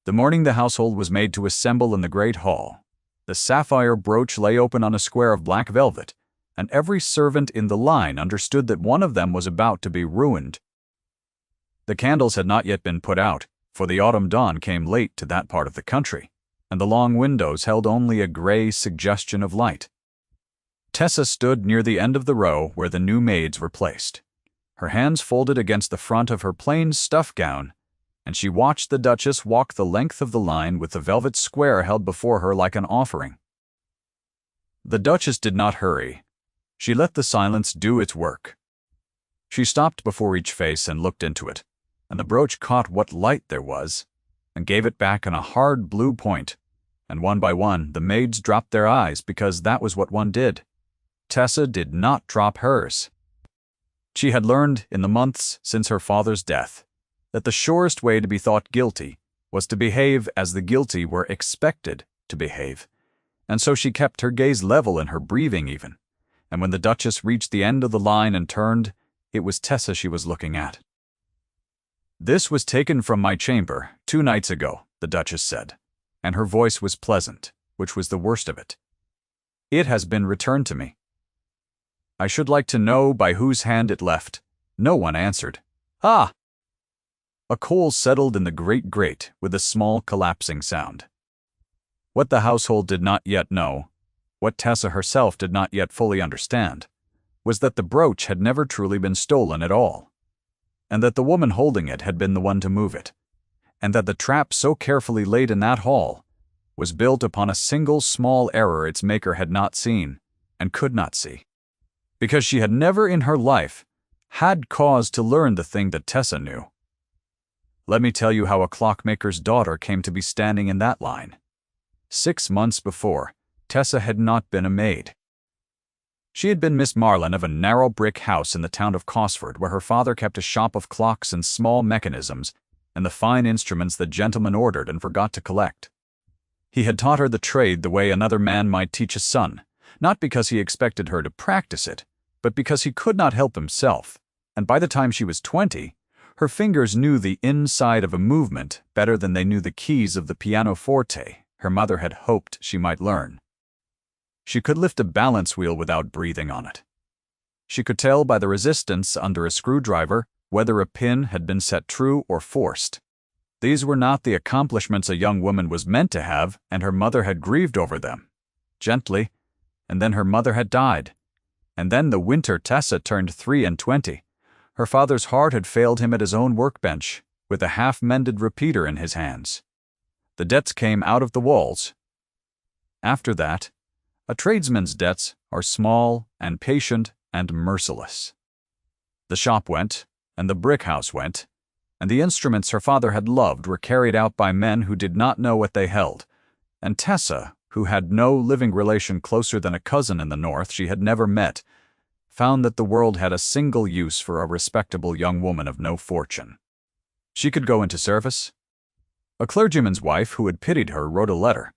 The morning the household was made to assemble in the great hall, the sapphire brooch lay open on a square of black velvet, and every servant in the line understood that one of them was about to be ruined. The candles had not yet been put out, for the autumn dawn came late to that part of the country, and the long windows held only a gray suggestion of light. Tessa stood near the end of the row where the new maids were placed, her hands folded against the front of her plain stuff gown, and she watched the Duchess walk the length of the line with the velvet square held before her like an offering. The Duchess did not hurry. She let the silence do its work. She stopped before each face and looked into it, and the brooch caught what light there was, and gave it back on a hard blue point, and one by one the maids dropped their eyes because that was what one did. Tessa did not drop hers. She had learned in the months since her father's death that the surest way to be thought guilty was to behave as the guilty were expected to behave, and so she kept her gaze level and her breathing even, and when the Duchess reached the end of the line and turned, it was Tessa she was looking at. "This was taken from my chamber 2 nights ago," the Duchess said, and her voice was pleasant, which was the worst of it. "It has been returned to me. I should like to know by whose hand it left." No one answered. "Ah!" A coal settled in the great grate with a small collapsing sound. What the household did not yet know, what Tessa herself did not yet fully understand, was that the brooch had never truly been stolen at all, and that the woman holding it had been the one to move it, and that the trap so carefully laid in that hall was built upon a single small error its maker had not seen and could not see, because she had never in her life had cause to learn the thing that Tessa knew. Let me tell you how a clockmaker's daughter came to be standing in that line. 6 months before, Tessa had not been a maid. She had been Miss Marlin of a narrow brick house in the town of Cosford, where her father kept a shop of clocks and small mechanisms and the fine instruments that gentlemen ordered and forgot to collect. He had taught her the trade the way another man might teach a son, not because he expected her to practice it, but because he could not help himself, and by the time she was 20, her fingers knew the inside of a movement better than they knew the keys of the pianoforte her mother had hoped she might learn. She could lift a balance wheel without breathing on it. She could tell by the resistance under a screwdriver whether a pin had been set true or forced. These were not the accomplishments a young woman was meant to have, and her mother had grieved over them. Gently, and then her mother had died. And then the winter Tessa turned 23. Her father's heart had failed him at his own workbench, with a half-mended repeater in his hands. The debts came out of the walls. After that, a tradesman's debts are small and patient and merciless. The shop went, and the brick house went, and the instruments her father had loved were carried out by men who did not know what they held, and Tessa, who had no living relation closer than a cousin in the north she had never met, found that the world had a single use for a respectable young woman of no fortune. She could go into service. A clergyman's wife who had pitied her wrote a letter,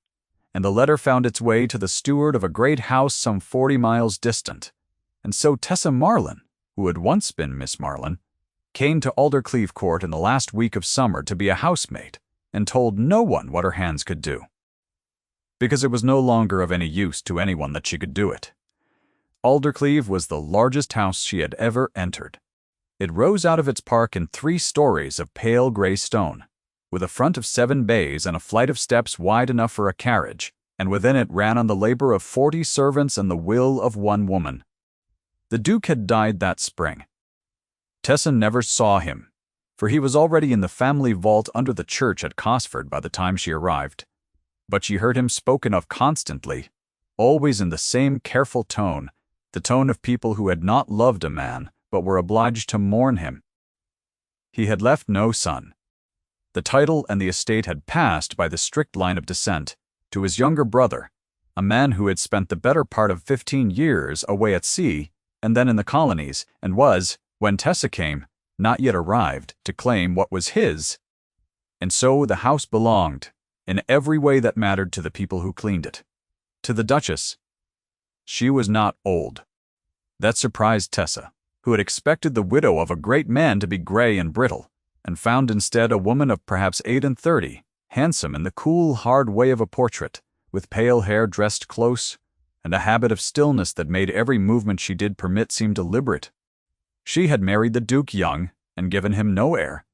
and the letter found its way to the steward of a great house some 40 miles distant, and so Tessa Marlin, who had once been Miss Marlin, came to Aldercleave Court in the last week of summer to be a housemaid, and told no one what her hands could do, because it was no longer of any use to anyone that she could do it. Aldercleave was the largest house she had ever entered. It rose out of its park in 3 stories of pale gray stone, with a front of 7 bays and a flight of steps wide enough for a carriage, and within it ran on the labor of 40 servants and the will of 1 woman. The Duke had died that spring. Tessa never saw him, for he was already in the family vault under the church at Cosford by the time she arrived, but she heard him spoken of constantly, always in the same careful tone, the tone of people who had not loved a man but were obliged to mourn him. He had left no son. The title and the estate had passed by the strict line of descent to his younger brother, a man who had spent the better part of 15 years away at sea and then in the colonies, and was, when Tessa came, not yet arrived to claim what was his. And so the house belonged, in every way that mattered, to the people who cleaned it, to the Duchess. She was not old. That surprised Tessa, who had expected the widow of a great man to be gray and brittle, and found instead a woman of perhaps 38, handsome in the cool, hard way of a portrait, with pale hair dressed close, and a habit of stillness that made every movement she did permit seem deliberate. She had married the Duke young and given him no heir,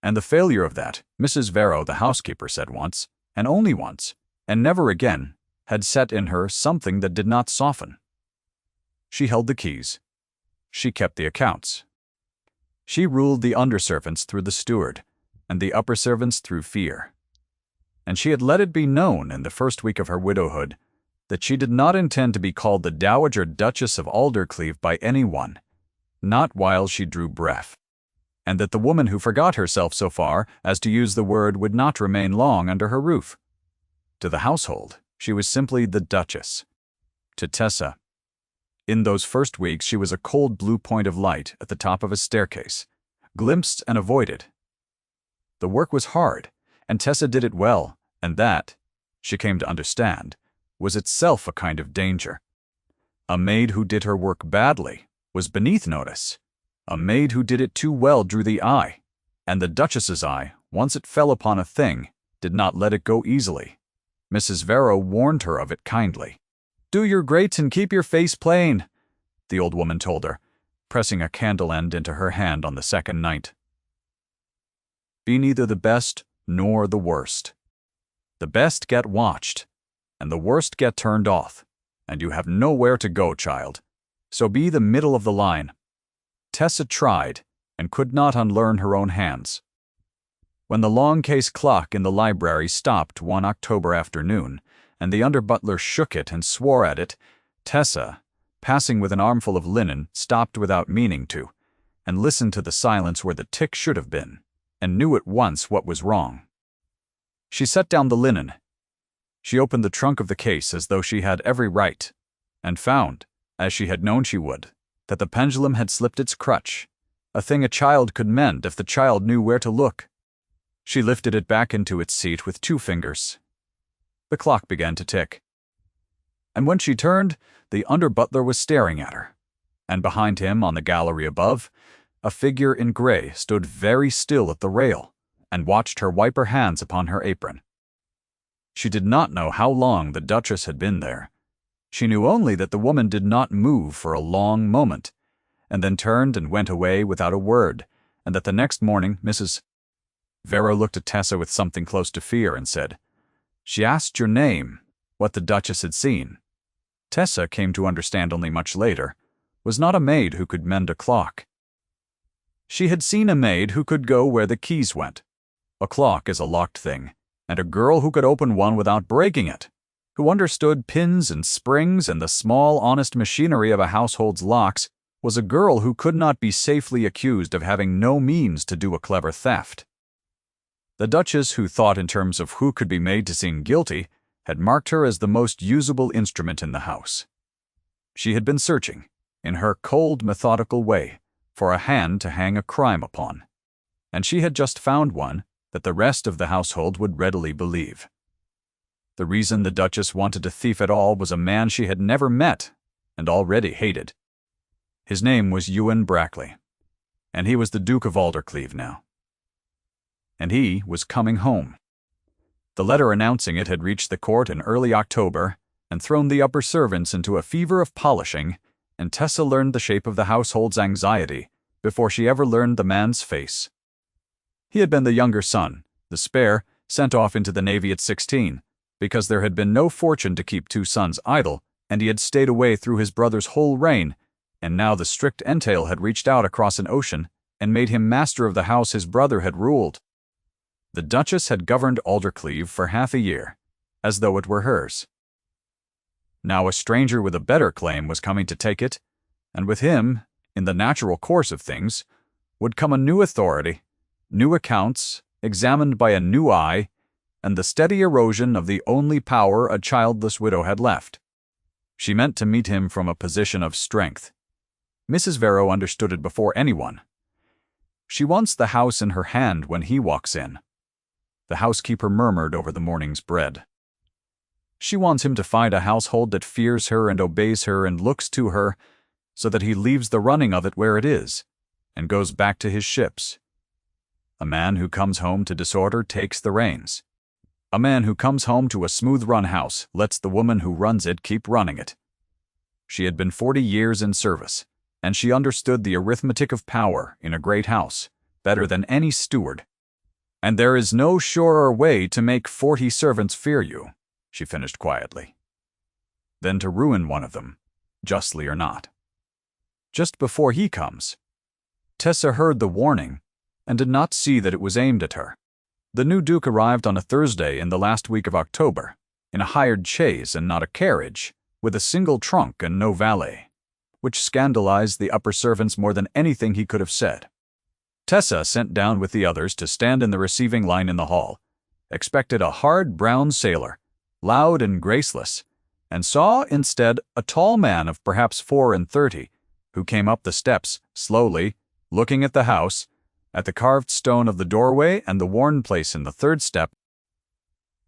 and the failure of that, Mrs. Varro, the housekeeper, said once, and only once, and never again, had set in her something that did not soften. She held the keys. She kept the accounts. She ruled the underservants through the steward, and the upper servants through fear. And she had let it be known in the first week of her widowhood that she did not intend to be called the Dowager Duchess of Aldercleave by anyone, not while she drew breath, and that the woman who forgot herself so far as to use the word would not remain long under her roof. To the household, she was simply the Duchess. To Tessa, in those first weeks she was a cold blue point of light at the top of a staircase, glimpsed and avoided. The work was hard, and Tessa did it well, and that, she came to understand, was itself a kind of danger. A maid who did her work badly was beneath notice. A maid who did it too well drew the eye, and the Duchess's eye, once it fell upon a thing, did not let it go easily. Mrs. Varro warned her of it kindly. "Do your great and keep your face plain," the old woman told her, pressing a candle end into her hand on the second night. "Be neither the best nor the worst. The best get watched, and the worst get turned off, and you have nowhere to go, child. So be the middle of the line." Tessa tried, and could not unlearn her own hands. When the long case clock in the library stopped one October afternoon, and the under-butler shook it and swore at it, Tessa, passing with an armful of linen, stopped without meaning to, and listened to the silence where the tick should have been, and knew at once what was wrong. She set down the linen. She opened the trunk of the case as though she had every right, and found, as she had known she would, that the pendulum had slipped its crutch, a thing a child could mend if the child knew where to look. She lifted it back into its seat with 2 fingers. The clock began to tick. And when she turned, the under-butler was staring at her, and behind him, on the gallery above, a figure in gray stood very still at the rail, and watched her wipe her hands upon her apron. She did not know how long the Duchess had been there. She knew only that the woman did not move for a long moment, and then turned and went away without a word, and that the next morning Mrs. Varro looked at Tessa with something close to fear and said, "She asked your name, what the Duchess had seen." Tessa came to understand only much later, was not a maid who could mend a clock. She had seen a maid who could go where the keys went. A clock is a locked thing, and a girl who could open one without breaking it, who understood pins and springs and the small, honest machinery of a household's locks, was a girl who could not be safely accused of having no means to do a clever theft. The Duchess, who thought in terms of who could be made to seem guilty, had marked her as the most usable instrument in the house. She had been searching, in her cold, methodical way, for a hand to hang a crime upon, and she had just found one that the rest of the household would readily believe. The reason the Duchess wanted a thief at all was a man she had never met and already hated. His name was Ewan Brackley, and he was the Duke of Aldercleave now. And he was coming home. The letter announcing it had reached the court in early October and thrown the upper servants into a fever of polishing, and Tessa learned the shape of the household's anxiety before she ever learned the man's face. He had been the younger son, the spare, sent off into the Navy at 16, because there had been no fortune to keep 2 sons idle, and he had stayed away through his brother's whole reign, and now the strict entail had reached out across an ocean and made him master of the house his brother had ruled. The Duchess had governed Aldercleave for half a year, as though it were hers. Now a stranger with a better claim was coming to take it, and with him, in the natural course of things, would come a new authority, new accounts, examined by a new eye, and the steady erosion of the only power a childless widow had left. She meant to meet him from a position of strength. Mrs. Varro understood it before anyone. She wants the house in her hand when he walks in. The housekeeper murmured over the morning's bread. She wants him to find a household that fears her and obeys her and looks to her, so that he leaves the running of it where it is, and goes back to his ships. A man who comes home to disorder takes the reins. A man who comes home to a smooth-run house lets the woman who runs it keep running it. She had been 40 years in service, and she understood the arithmetic of power in a great house better than any steward. And there is no surer way to make 40 servants fear you, she finished quietly, than to ruin one of them, justly or not. Just before he comes, Tessa heard the warning and did not see that it was aimed at her. The new Duke arrived on a Thursday in the last week of October, in a hired chaise and not a carriage, with a single trunk and no valet, which scandalized the upper servants more than anything he could have said. Tessa, sent down with the others to stand in the receiving line in the hall, expected a hard brown sailor, loud and graceless, and saw instead a tall man of perhaps 34, who came up the steps, slowly, looking at the house, at the carved stone of the doorway and the worn place in the third step,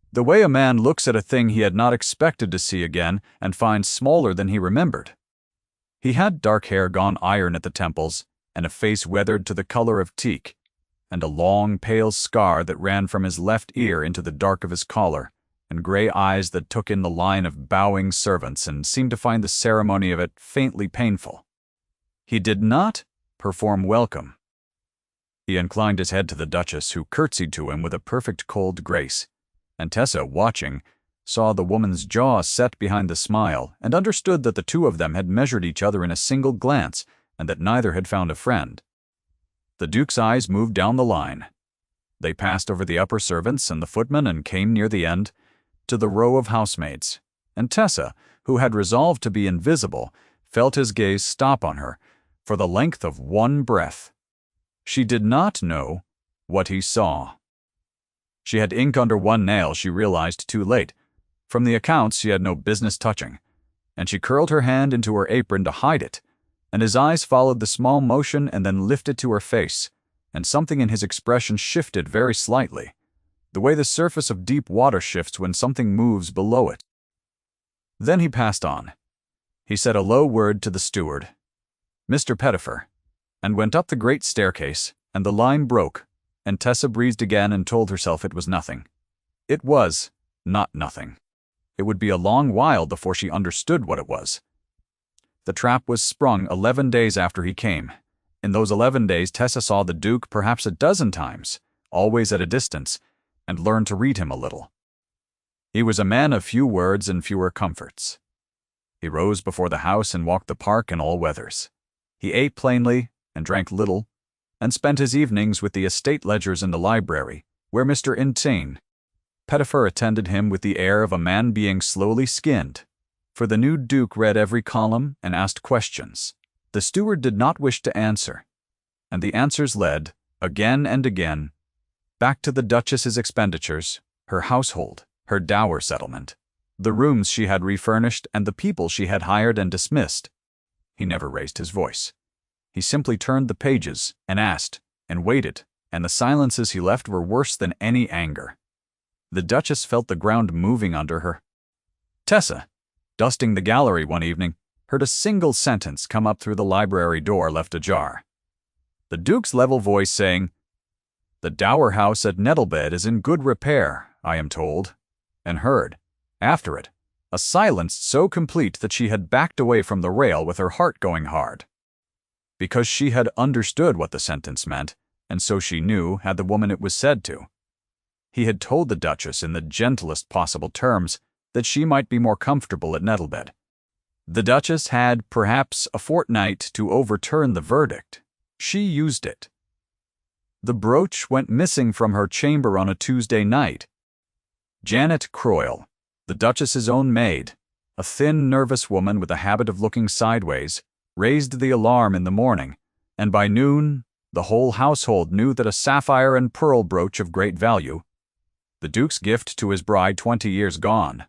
the way a man looks at a thing he had not expected to see again and finds smaller than he remembered. He had dark hair gone iron at the temples, and a face weathered to the color of teak, and a long, pale scar that ran from his left ear into the dark of his collar, and gray eyes that took in the line of bowing servants and seemed to find the ceremony of it faintly painful. He did not perform welcome. He inclined his head to the Duchess, who curtsied to him with a perfect cold grace, and Tessa, watching, saw the woman's jaw set behind the smile and understood that the two of them had measured each other in a single glance and that neither had found a friend. The Duke's eyes moved down the line. They passed over the upper servants and the footmen and came near the end to the row of housemaids, and Tessa, who had resolved to be invisible, felt his gaze stop on her for the length of one breath. She did not know what he saw. She had ink under one nail, she realized too late. From the accounts she had no business touching, and she curled her hand into her apron to hide it, and his eyes followed the small motion and then lifted to her face, and something in his expression shifted very slightly, the way the surface of deep water shifts when something moves below it. Then he passed on. He said a low word to the steward, "Mr. Pettifer," and went up the great staircase, and the line broke, and Tessa breathed again and told herself it was nothing. It was not nothing. It would be a long while before she understood what it was. The trap was sprung 11 days after he came. In those 11 days Tessa saw the Duke perhaps a dozen times, always at a distance, and learned to read him a little. He was a man of few words and fewer comforts. He rose before the house and walked the park in all weathers. He ate plainly and drank little, and spent his evenings with the estate ledgers in the library, where Mr. Insane Pettifer attended him with the air of a man being slowly skinned, for the new Duke read every column and asked questions. The steward did not wish to answer, and the answers led, again and again, back to the Duchess's expenditures, her household, her dower settlement, the rooms she had refurnished and the people she had hired and dismissed. He never raised his voice. He simply turned the pages and asked and waited, and the silences he left were worse than any anger. The Duchess felt the ground moving under her. Tessa, dusting the gallery one evening, heard a single sentence come up through the library door left ajar. The Duke's level voice saying, "The dower house at Nettlebed is in good repair, I am told," and heard, after it, a silence so complete that she had backed away from the rail with her heart going hard. Because she had understood what the sentence meant, and so she knew had the woman it was said to. He had told the Duchess in the gentlest possible terms that she might be more comfortable at Nettlebed. The Duchess had perhaps a fortnight to overturn the verdict. She used it. The brooch went missing from her chamber on a Tuesday night. Janet Croyle, the Duchess's own maid, a thin, nervous woman with a habit of looking sideways, raised the alarm in the morning, and by noon the whole household knew that a sapphire and pearl brooch of great value, the Duke's gift to his bride 20 years gone.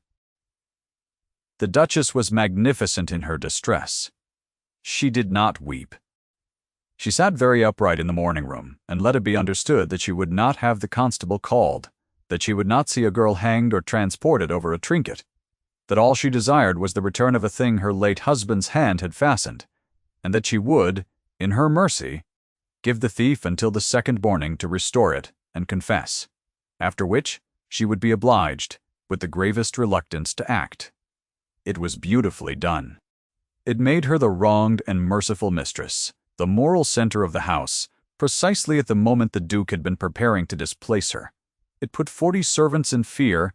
The Duchess was magnificent in her distress. She did not weep. She sat very upright in the morning room, and let it be understood that she would not have the constable called, that she would not see a girl hanged or transported over a trinket, that all she desired was the return of a thing her late husband's hand had fastened, and that she would, in her mercy, give the thief until the second morning to restore it and confess, after which she would be obliged, with the gravest reluctance, to act. It was beautifully done. It made her the wronged and merciful mistress, the moral center of the house, precisely at the moment the Duke had been preparing to displace her. It put 40 servants in fear,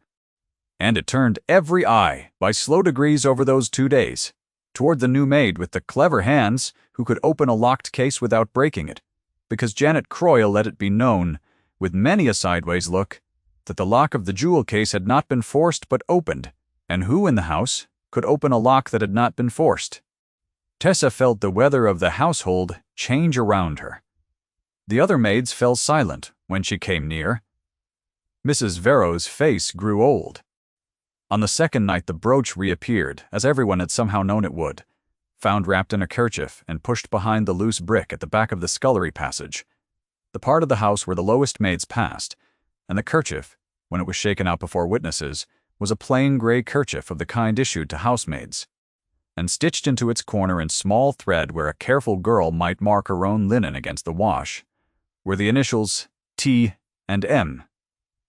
and it turned every eye, by slow degrees over those 2 days, toward the new maid with the clever hands who could open a locked case without breaking it, because Janet Croyle let it be known, with many a sideways look, that the lock of the jewel case had not been forced but opened, and who in the house could open a lock that had not been forced? Tessa felt the weather of the household change around her. The other maids fell silent when she came near. Mrs. Vero's face grew old. On the second night the brooch reappeared, as everyone had somehow known it would, found wrapped in a kerchief and pushed behind the loose brick at the back of the scullery passage, the part of the house where the lowest maids passed, and the kerchief, when it was shaken out before witnesses, was a plain gray kerchief of the kind issued to housemaids, and stitched into its corner in small thread where a careful girl might mark her own linen against the wash, were the initials T and M.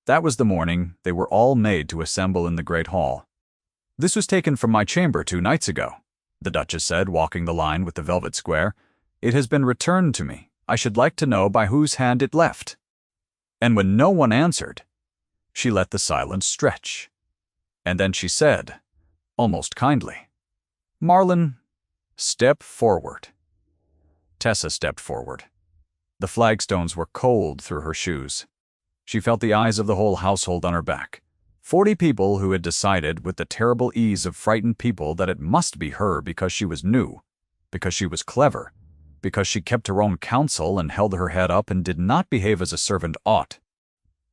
That was the morning they were all made to assemble in the great hall. "This was taken from my chamber 2 nights ago," the Duchess said, walking the line with the velvet square. "It has been returned to me. I should like to know by whose hand it left." And when no one answered, she let the silence stretch. And then she said, almost kindly, "Marlin, step forward." Tessa stepped forward. The flagstones were cold through her shoes. She felt the eyes of the whole household on her back. 40 people who had decided with the terrible ease of frightened people that it must be her because she was new, because she was clever, because she kept her own counsel and held her head up and did not behave as a servant ought.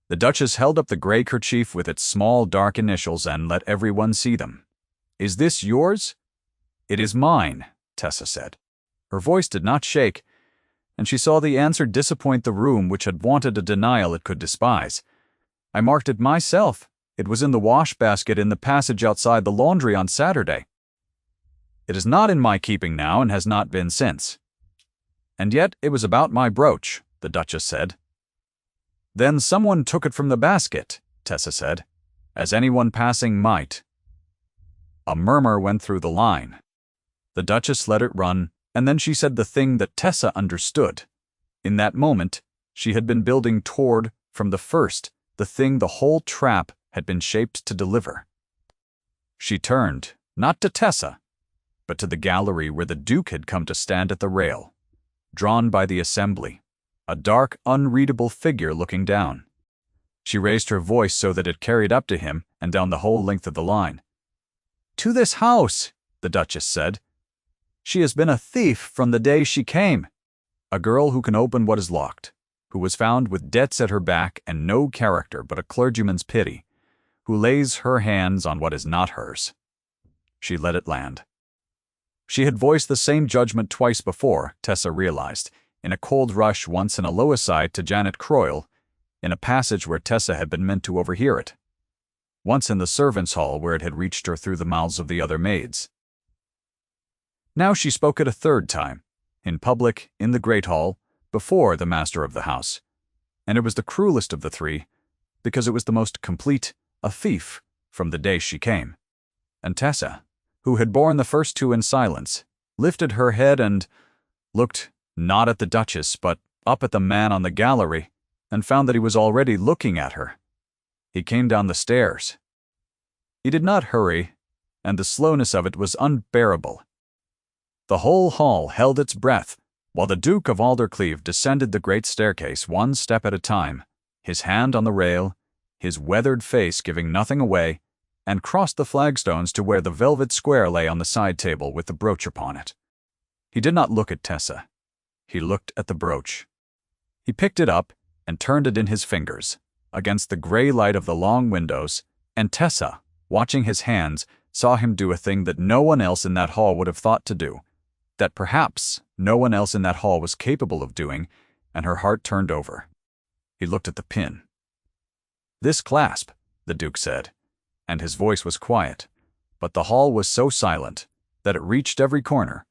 The Duchess held up the gray kerchief with its small dark initials and let everyone see them. "Is this yours?" "It is mine," Tessa said. Her voice did not shake, and she saw the answer disappoint the room which had wanted a denial it could despise. "I marked it myself. It was in the wash-basket in the passage outside the laundry on Saturday. It is not in my keeping now and has not been since." "And yet it was about my brooch," the Duchess said. "Then someone took it from the basket," Tessa said, "as anyone passing might." A murmur went through the line. The Duchess let it run, and then she said the thing that Tessa understood. In that moment, she had been building toward, from the first, the thing the whole trap had been shaped to deliver. She turned, not to Tessa, but to the gallery where the Duke had come to stand at the rail, drawn by the assembly, a dark, unreadable figure looking down. She raised her voice so that it carried up to him and down the whole length of the line. "To this house," the Duchess said. "She has been a thief from the day she came. A girl who can open what is locked, who was found with debts at her back and no character but a clergyman's pity, who lays her hands on what is not hers." She let it land. She had voiced the same judgment twice before, Tessa realized, in a cold rush once in a low aside to Janet Croyle, in a passage where Tessa had been meant to overhear it, once in the servants' hall where it had reached her through the mouths of the other maids. Now she spoke it a third time, in public, in the great hall, before the master of the house, and it was the cruelest of the 3, because it was the most complete, a thief, from the day she came. And Tessa, who had borne the first 2 in silence, lifted her head and looked not at the Duchess but up at the man on the gallery, and found that he was already looking at her. He came down the stairs. He did not hurry, and the slowness of it was unbearable. The whole hall held its breath, while the Duke of Aldercleave descended the great staircase 1 step at a time, his hand on the rail, his weathered face giving nothing away, and crossed the flagstones to where the velvet square lay on the side table with the brooch upon it. He did not look at Tessa. He looked at the brooch. He picked it up and turned it in his fingers, against the gray light of the long windows, and Tessa, watching his hands, saw him do a thing that no one else in that hall would have thought to do, that perhaps no one else in that hall was capable of doing, and her heart turned over. He looked at the pin. "This clasp," the Duke said, and his voice was quiet, but the hall was so silent that it reached every corner,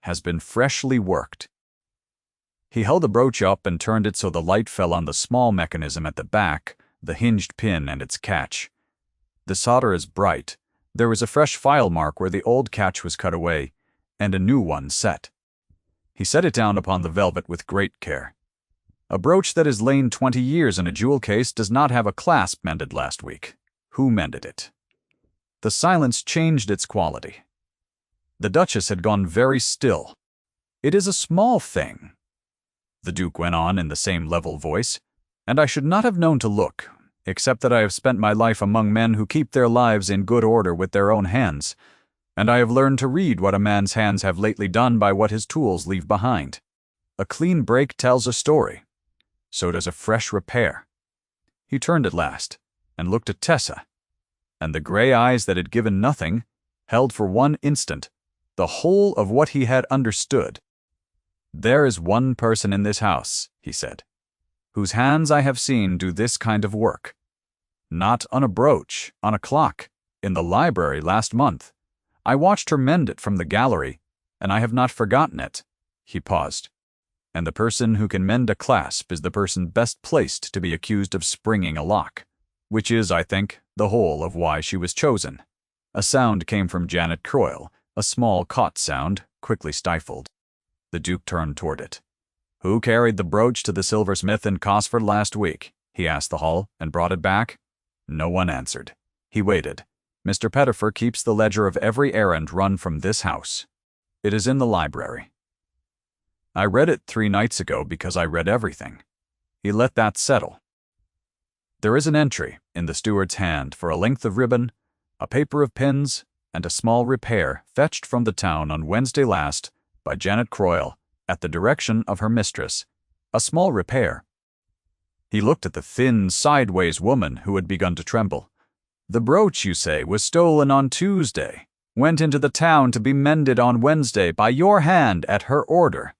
"has been freshly worked." He held the brooch up and turned it so the light fell on the small mechanism at the back, the hinged pin and its catch. The solder is bright. There is a fresh file mark where the old catch was cut away, and a new one set. He set it down upon the velvet with great care. A brooch that has lain 20 years in a jewel case does not have a clasp mended last week. Who mended it? The silence changed its quality. The Duchess had gone very still. It is a small thing, the Duke went on in the same level voice, and I should not have known to look, except that I have spent my life among men who keep their lives in good order with their own hands, and I have learned to read what a man's hands have lately done by what his tools leave behind. A clean break tells a story. So does a fresh repair. He turned at last, and looked at Tessa, and the gray eyes that had given nothing held for one instant the whole of what he had understood. There is one person in this house, he said, whose hands I have seen do this kind of work. Not on a brooch, on a clock, in the library last month. I watched her mend it from the gallery, and I have not forgotten it. He paused. And the person who can mend a clasp is the person best placed to be accused of springing a lock, which is, I think, the whole of why she was chosen. A sound came from Janet Croyle, a small caught sound, quickly stifled. The Duke turned toward it. Who carried the brooch to the silversmith in Cosford last week? He asked the hall, and brought it back. No one answered. He waited. Mr. Pettifer keeps the ledger of every errand run from this house. It is in the library. I read it 3 nights ago because I read everything. He let that settle. There is an entry in the steward's hand for a length of ribbon, a paper of pins, and a small repair fetched from the town on Wednesday last by Janet Croyle at the direction of her mistress. A small repair. He looked at the thin, sideways woman who had begun to tremble. The brooch, you say, was stolen on Tuesday, went into the town to be mended on Wednesday by your hand at her order.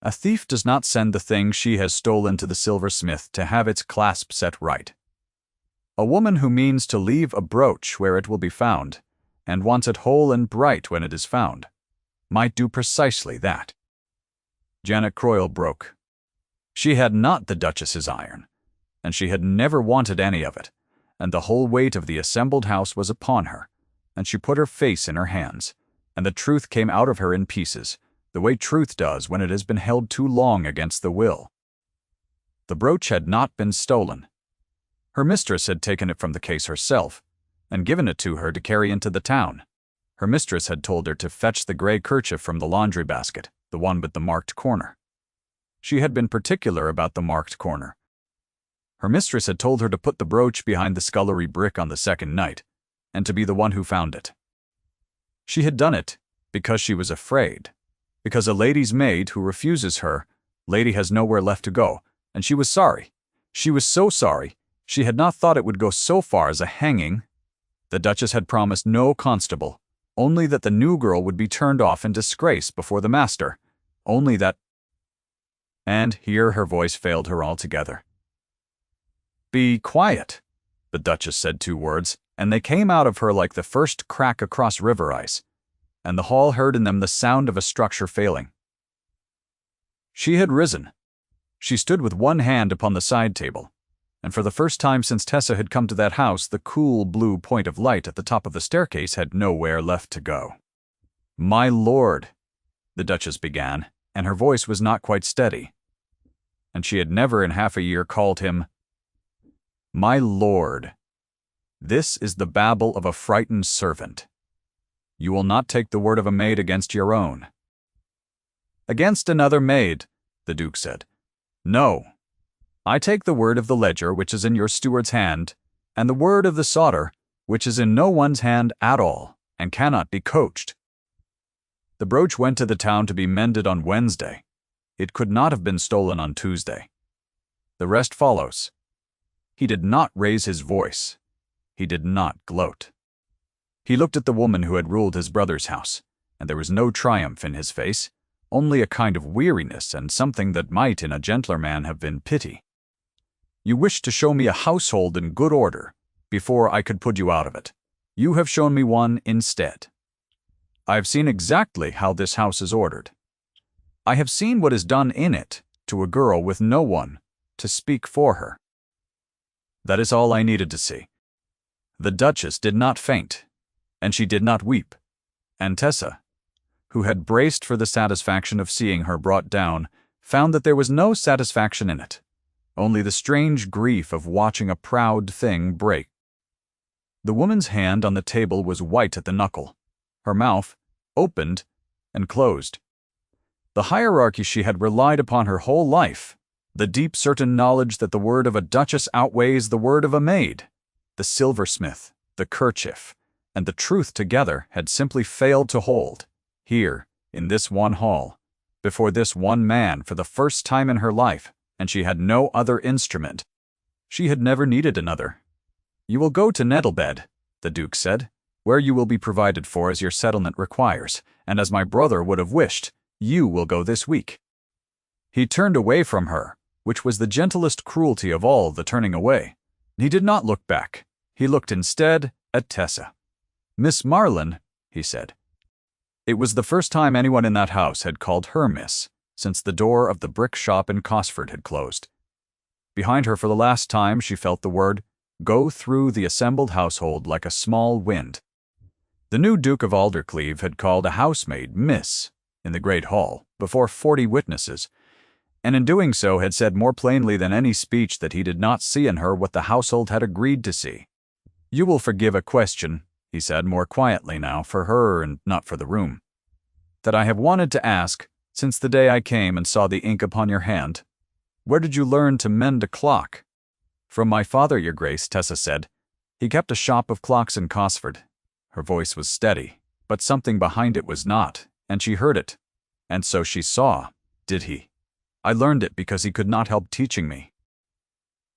A thief does not send the thing she has stolen to the silversmith to have its clasp set right. A woman who means to leave a brooch where it will be found, and wants it whole and bright when it is found, might do precisely that. Janet Croyle broke. She had not the Duchess's iron, and she had never wanted any of it, and the whole weight of the assembled house was upon her, and she put her face in her hands, and the truth came out of her in pieces, the way truth does when it has been held too long against the will. The brooch had not been stolen. Her mistress had taken it from the case herself, and given it to her to carry into the town. Her mistress had told her to fetch the gray kerchief from the laundry basket, the one with the marked corner. She had been particular about the marked corner. Her mistress had told her to put the brooch behind the scullery brick on the second night, and to be the one who found it. She had done it because she was afraid, because a lady's maid who refuses her, lady has nowhere left to go, and she was sorry. She was so sorry, she had not thought it would go so far as a hanging. The Duchess had promised no constable, only that the new girl would be turned off in disgrace before the master, only that— And here her voice failed her altogether. Be quiet, the Duchess said 2 words, and they came out of her like the first crack across river ice, and the hall heard in them the sound of a structure failing. She had risen. She stood with one hand upon the side table, and for the first time since Tessa had come to that house, the cool blue point of light at the top of the staircase had nowhere left to go. My lord, the Duchess began, and her voice was not quite steady, and she had never in half a year called him my lord. This is the babble of a frightened servant. You will not take the word of a maid against your own. Against another maid, the Duke said. No. I take the word of the ledger which is in your steward's hand, and the word of the solder which is in no one's hand at all, and cannot be coached. The brooch went to the town to be mended on Wednesday. It could not have been stolen on Tuesday. The rest follows. He did not raise his voice. He did not gloat. He looked at the woman who had ruled his brother's house, and there was no triumph in his face, only a kind of weariness and something that might in a gentler man have been pity. You wished to show me a household in good order before I could put you out of it. You have shown me one instead. I have seen exactly how this house is ordered. I have seen what is done in it to a girl with no one to speak for her. That is all I needed to see. The Duchess did not faint, and she did not weep, and Tessa, who had braced for the satisfaction of seeing her brought down, found that there was no satisfaction in it, only the strange grief of watching a proud thing break. The woman's hand on the table was white at the knuckle, her mouth opened and closed. The hierarchy she had relied upon her whole life, the deep certain knowledge that the word of a duchess outweighs the word of a maid, the silversmith, the kerchief, and the truth together had simply failed to hold, here, in this one hall, before this one man for the first time in her life, and she had no other instrument. She had never needed another. "You will go to Nettlebed," the Duke said, "where you will be provided for as your settlement requires, and as my brother would have wished, you will go this week." He turned away from her, which was the gentlest cruelty of all the turning away. He did not look back. He looked instead at Tessa. "Miss Marlin," he said. It was the first time anyone in that house had called her Miss, since the door of the brick shop in Cosford had closed. Behind her for the last time she felt the word go through the assembled household like a small wind. The new Duke of Aldercleave had called a housemaid Miss in the great hall before 40 witnesses, and in doing so had said more plainly than any speech that he did not see in her what the household had agreed to see. "You will forgive a question," he said more quietly now, for her and not for the room, "that I have wanted to ask since the day I came and saw the ink upon your hand. Where did you learn to mend a clock?" "From my father, your grace," Tessa said. "He kept a shop of clocks in Cosford." Her voice was steady, but something behind it was not, and she heard it. "And so she saw, did he? I learned it because he could not help teaching me.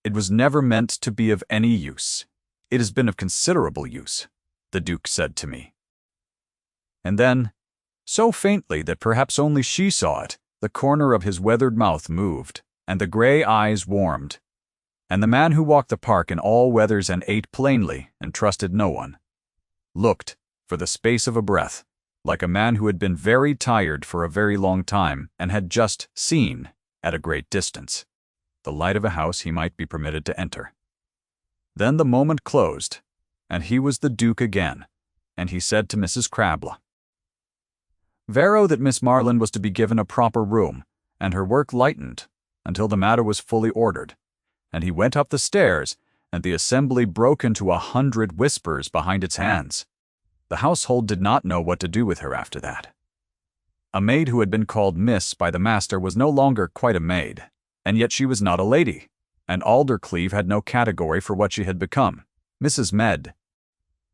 It was never meant to be of any use. It has been of considerable use," the Duke said to me. And then, so faintly that perhaps only she saw it, the corner of his weathered mouth moved, and the gray eyes warmed. And the man who walked the park in all weathers and ate plainly and trusted no one, looked, for the space of a breath, like a man who had been very tired for a very long time and had just seen, at a great distance, the light of a house he might be permitted to enter. Then the moment closed, and he was the Duke again, and he said to Mrs. Crabble, "Vero that Miss Marlin was to be given a proper room, and her work lightened, until the matter was fully ordered, and he went up the stairs, and the assembly broke into 100 whispers behind its hands. The household did not know what to do with her after that. A maid who had been called Miss by the master was no longer quite a maid, and yet she was not a lady, and Aldercleave had no category for what she had become, Mrs. Maid.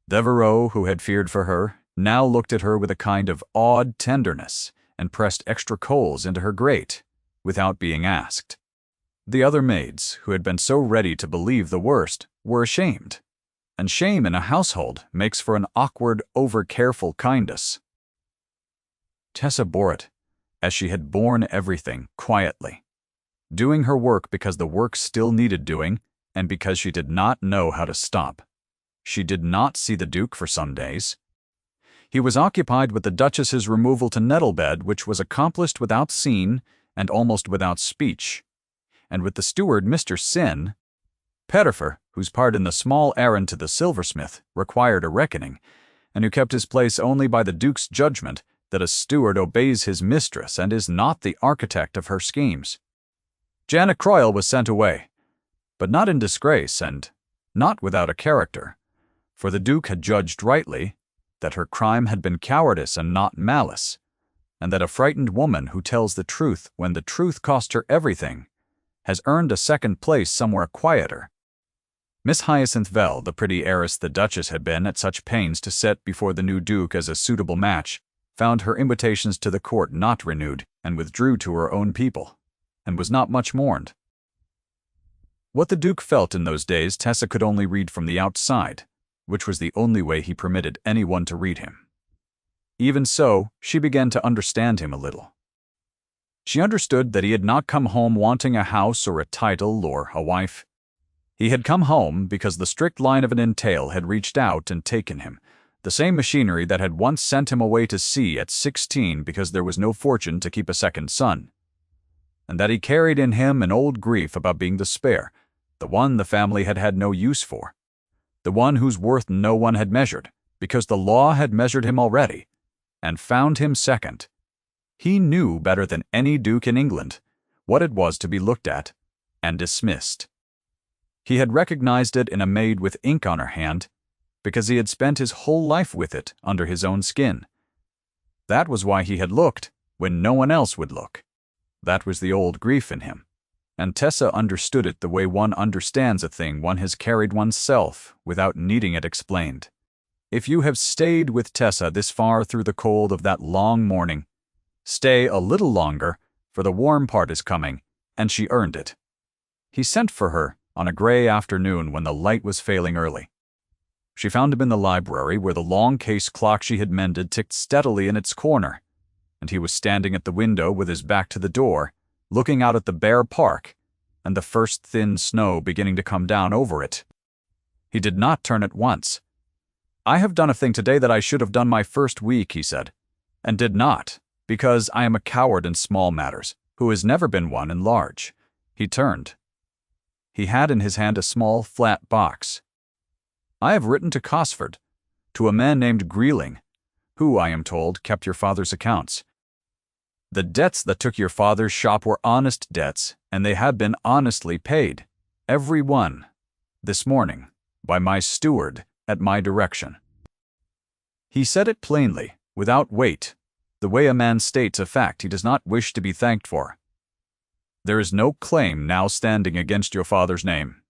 Devereux, who had feared for her, now looked at her with a kind of awed tenderness, and pressed extra coals into her grate, without being asked. The other maids, who had been so ready to believe the worst, were ashamed, and shame in a household makes for an awkward, over-careful kindness. Tessa bore it, as she had borne everything, quietly, doing her work because the work still needed doing, and because she did not know how to stop. She did not see the Duke for some days. He was occupied with the Duchess's removal to Nettlebed, which was accomplished without scene and almost without speech, and with the steward Mr. Sin, Pettifer, whose part in the small errand to the silversmith required a reckoning, and who kept his place only by the Duke's judgment that a steward obeys his mistress and is not the architect of her schemes. Janet Croyle was sent away, but not in disgrace and not without a character, for the Duke had judged rightly that her crime had been cowardice and not malice, and that a frightened woman who tells the truth when the truth cost her everything has earned a second place somewhere quieter. Miss Hyacinth Vell, the pretty heiress the Duchess had been at such pains to set before the new Duke as a suitable match, found her invitations to the court not renewed, and withdrew to her own people, and was not much mourned. What the Duke felt in those days Tessa could only read from the outside, which was the only way he permitted anyone to read him. Even so, she began to understand him a little. She understood that he had not come home wanting a house or a title or a wife. He had come home because the strict line of an entail had reached out and taken him, the same machinery that had once sent him away to sea at 16 because there was no fortune to keep a second son, and that he carried in him an old grief about being the spare, the one the family had had no use for, the one whose worth no one had measured, because the law had measured him already, and found him second. He knew better than any duke in England what it was to be looked at and dismissed. He had recognized it in a maid with ink on her hand, because he had spent his whole life with it under his own skin. That was why he had looked when no one else would look. That was the old grief in him, and Tessa understood it the way one understands a thing one has carried oneself without needing it explained. If you have stayed with Tessa this far through the cold of that long morning, stay a little longer, for the warm part is coming, and she earned it. He sent for her on a gray afternoon when the light was failing early. She found him in the library where the long case clock she had mended ticked steadily in its corner, and he was standing at the window with his back to the door, looking out at the bare park and the first thin snow beginning to come down over it. He did not turn at once. "I have done a thing today that I should have done my first week," he said, "and did not, because I am a coward in small matters, who has never been one in large." He turned. He had in his hand a small, flat box. "I have written to Cosford, to a man named Greeling, who, I am told, kept your father's accounts. The debts that took your father's shop were honest debts, and they had been honestly paid, every one, this morning, by my steward, at my direction." He said it plainly, without weight, the way a man states a fact he does not wish to be thanked for. "There is no claim now standing against your father's name.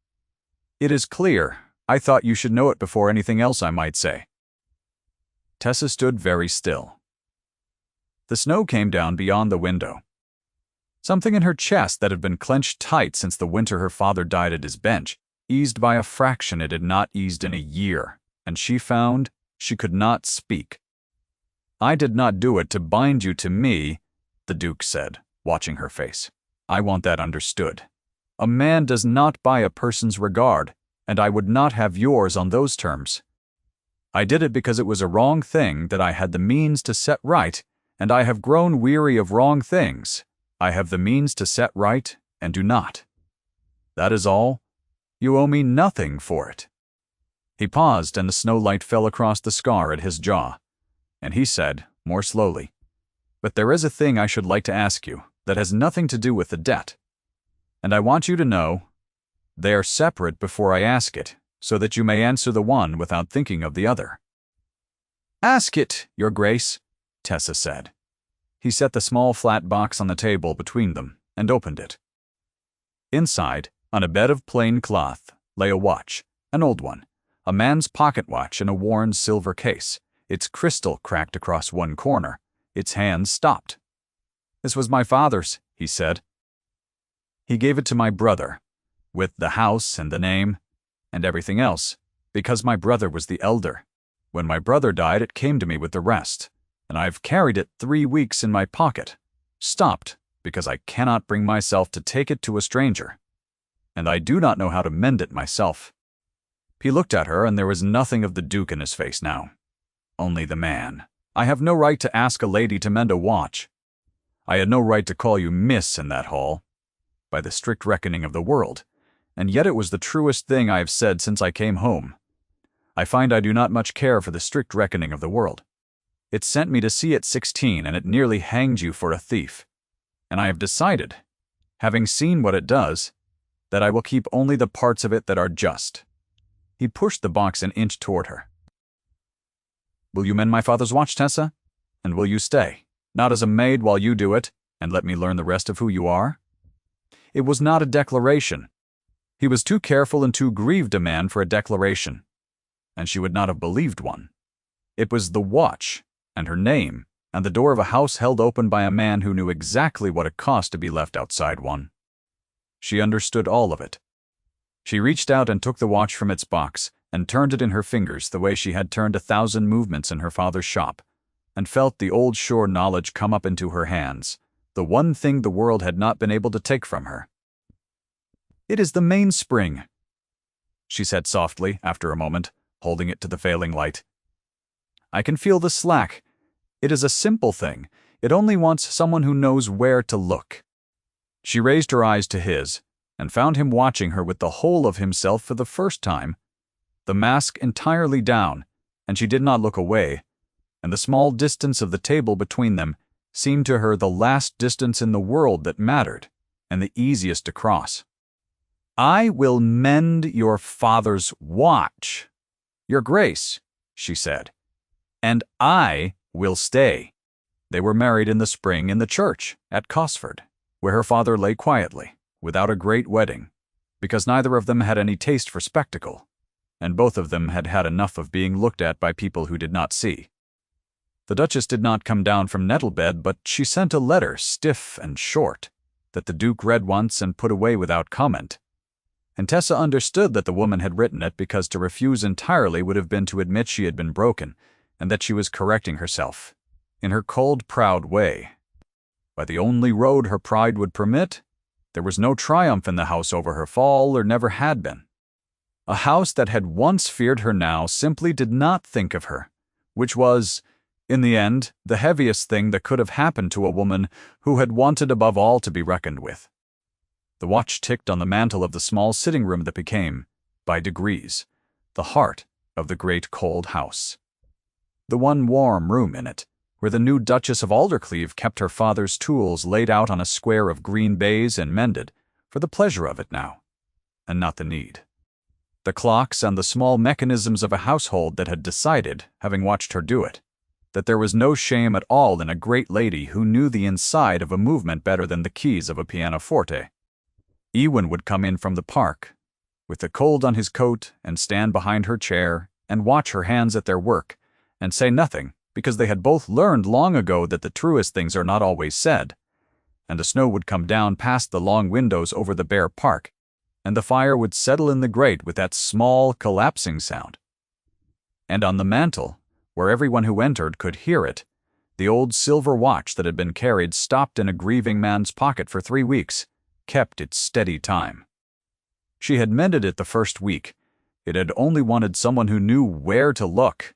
It is clear. I thought you should know it before anything else I might say." Tessa stood very still. The snow came down beyond the window. Something in her chest that had been clenched tight since the winter her father died at his bench eased by a fraction it had not eased in a year, and she found she could not speak. "I did not do it to bind you to me," the Duke said, watching her face. "I want that understood. A man does not buy a person's regard, and I would not have yours on those terms. I did it because it was a wrong thing that I had the means to set right, and I have grown weary of wrong things. I have the means to set right, and do not. That is all. You owe me nothing for it." He paused, and the snow light fell across the scar at his jaw, and he said, more slowly, "But there is a thing I should like to ask you that has nothing to do with the debt, and I want you to know they are separate before I ask it, so that you may answer the one without thinking of the other." "Ask it, Your Grace," Tessa said. He set the small flat box on the table between them and opened it. Inside, on a bed of plain cloth, lay a watch, an old one, a man's pocket watch in a worn silver case, its crystal cracked across one corner, its hands stopped. "This was my father's," he said. "He gave it to my brother, with the house and the name, and everything else, because my brother was the elder. When my brother died, it came to me with the rest, and I have carried it 3 weeks in my pocket, stopped because I cannot bring myself to take it to a stranger, and I do not know how to mend it myself." He looked at her, and there was nothing of the Duke in his face now, only the man. "I have no right to ask a lady to mend a watch. I had no right to call you Miss in that hall, by the strict reckoning of the world, and yet it was the truest thing I have said since I came home. I find I do not much care for the strict reckoning of the world. It sent me to sea at 16, and it nearly hanged you for a thief. And I have decided, having seen what it does, that I will keep only the parts of it that are just." He pushed the box an inch toward her. "Will you mend my father's watch, Tessa? And will you stay, not as a maid while you do it, and let me learn the rest of who you are?" It was not a declaration. He was too careful and too grieved a man for a declaration, and she would not have believed one. It was the watch, and her name, and the door of a house held open by a man who knew exactly what it cost to be left outside one. She understood all of it. She reached out and took the watch from its box, and turned it in her fingers the way she had turned 1,000 movements in her father's shop, and felt the old sure knowledge come up into her hands, the one thing the world had not been able to take from her. "It is the mainspring," she said softly after a moment, holding it to the failing light. "I can feel the slack. It is a simple thing. It only wants someone who knows where to look." She raised her eyes to his, and found him watching her with the whole of himself for the first time, the mask entirely down, and she did not look away, and the small distance of the table between them seemed to her the last distance in the world that mattered, and the easiest to cross. "I will mend your father's watch, your grace," she said, "and I will stay." They were married in the spring in the church at Cosford, where her father lay quietly, without a great wedding, because neither of them had any taste for spectacle, and both of them had had enough of being looked at by people who did not see. The Duchess did not come down from Nettlebed, but she sent a letter, stiff and short, that the Duke read once and put away without comment. And Tessa understood that the woman had written it because to refuse entirely would have been to admit she had been broken, and that she was correcting herself, in her cold, proud way. By the only road her pride would permit, there was no triumph in the house over her fall, or never had been. A house that had once feared her now simply did not think of her, which was, in the end, the heaviest thing that could have happened to a woman who had wanted above all to be reckoned with. The watch ticked on the mantel of the small sitting room that became, by degrees, the heart of the great cold house. The one warm room in it, where the new Duchess of Aldercleave kept her father's tools laid out on a square of green baize and mended, for the pleasure of it now, and not the need. The clocks and the small mechanisms of a household that had decided, having watched her do it, that there was no shame at all in a great lady who knew the inside of a movement better than the keys of a pianoforte. Ewan would come in from the park, with the cold on his coat, and stand behind her chair, and watch her hands at their work, and say nothing, because they had both learned long ago that the truest things are not always said. And the snow would come down past the long windows over the bare park, and the fire would settle in the grate with that small, collapsing sound. And on the mantel, where everyone who entered could hear it, the old silver watch that had been carried stopped in a grieving man's pocket for 3 weeks, kept its steady time. She had mended it the first week. It had only wanted someone who knew where to look,